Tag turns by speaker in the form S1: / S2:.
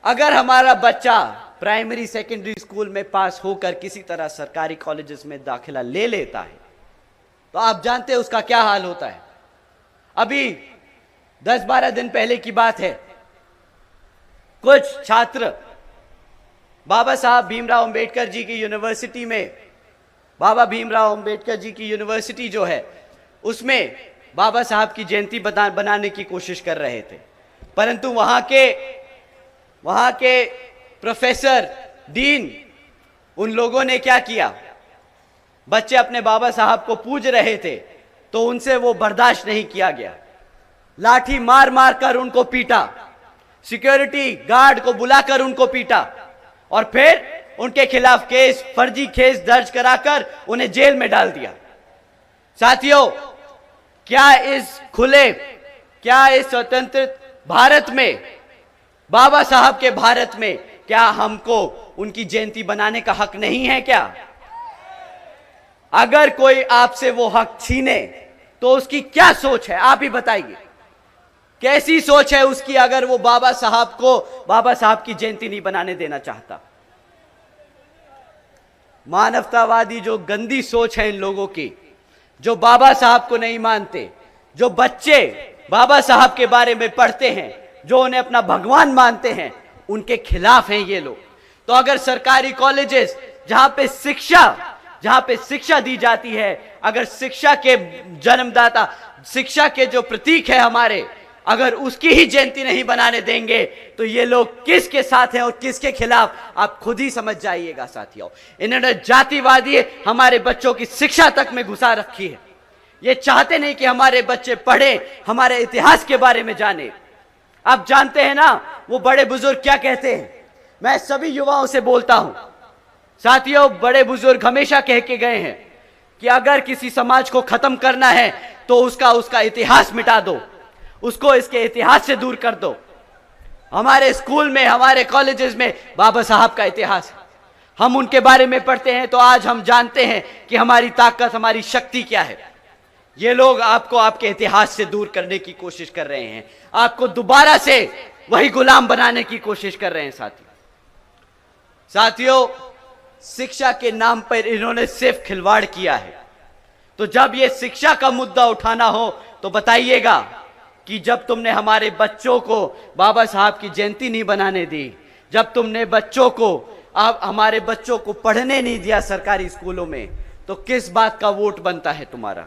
S1: अगर हमारा बच्चा प्राइमरी सेकेंडरी स्कूल में पास होकर किसी तरह सरकारी कॉलेजेस में दाखिला ले लेता है तो आप जानते हैं उसका क्या हाल होता है। अभी 10-12 दिन पहले की बात है, कुछ छात्र बाबा साहब भीमराव अंबेडकर जी की यूनिवर्सिटी में, बाबा भीमराव अंबेडकर जी की यूनिवर्सिटी जो है उसमें बाबा साहब की जयंती बनाने की कोशिश कर रहे थे, परंतु वहां के प्रोफेसर, डीन, उन लोगों ने क्या किया, बच्चे अपने बाबा साहब को पूज रहे थे तो उनसे वो बर्दाश्त नहीं किया गया, लाठी मार मार कर उनको पीटा, सिक्योरिटी गार्ड को बुलाकर उनको पीटा और फिर उनके खिलाफ केस, फर्जी केस दर्ज कराकर उन्हें जेल में डाल दिया। साथियों, क्या इस स्वतंत्र भारत में, बाबा साहब के भारत में, क्या हमको उनकी जयंती बनाने का हक नहीं है क्या? अगर कोई आपसे वो हक छीने तो उसकी क्या सोच है, आप ही बताइए। कैसी सोच है उसकी अगर वो बाबा साहब की जयंती नहीं बनाने देना चाहता? मानवतावादी जो गंदी सोच है इन लोगों की, जो बाबा साहब को नहीं मानते, जो बच्चे बाबा साहब के बारे में पढ़ते हैं, जो उन्हें अपना भगवान मानते हैं, उनके खिलाफ हैं ये लोग। तो अगर सरकारी कॉलेजेस जहां पे शिक्षा दी जाती है, अगर शिक्षा के जन्मदाता, शिक्षा के जो प्रतीक है हमारे, अगर उसकी ही जयंती नहीं बनाने देंगे तो ये लोग किसके साथ हैं और किसके खिलाफ, आप खुद ही समझ जाइएगा। साथियों, इन्होंने जातिवादी हमारे बच्चों की शिक्षा तक में घुसा रखी है। ये चाहते नहीं कि हमारे बच्चे पढ़े, हमारे इतिहास के बारे में जाने। आप जानते हैं ना वो बड़े बुजुर्ग क्या कहते हैं? मैं सभी युवाओं से बोलता हूं, साथियों, बड़े बुजुर्ग हमेशा कह के गए हैं कि अगर किसी समाज को खत्म करना है तो उसका इतिहास मिटा दो, उसको इसके इतिहास से दूर कर दो। हमारे स्कूल में, हमारे कॉलेजेस में बाबा साहब का इतिहास है, हम उनके बारे में पढ़ते हैं तो आज हम जानते हैं कि हमारी ताकत, हमारी शक्ति क्या है। ये लोग आपको आपके इतिहास से दूर करने की कोशिश कर रहे हैं, आपको दोबारा से वही गुलाम बनाने की कोशिश कर रहे हैं। साथियों, शिक्षा के नाम पर इन्होंने सिर्फ खिलवाड़ किया है। तो जब ये शिक्षा का मुद्दा उठाना हो तो बताइएगा कि जब तुमने हमारे बच्चों को बाबा साहब की जयंती नहीं बनाने दी, जब तुमने हमारे बच्चों को पढ़ने नहीं दिया सरकारी स्कूलों में, तो किस बात का वोट बनता है तुम्हारा?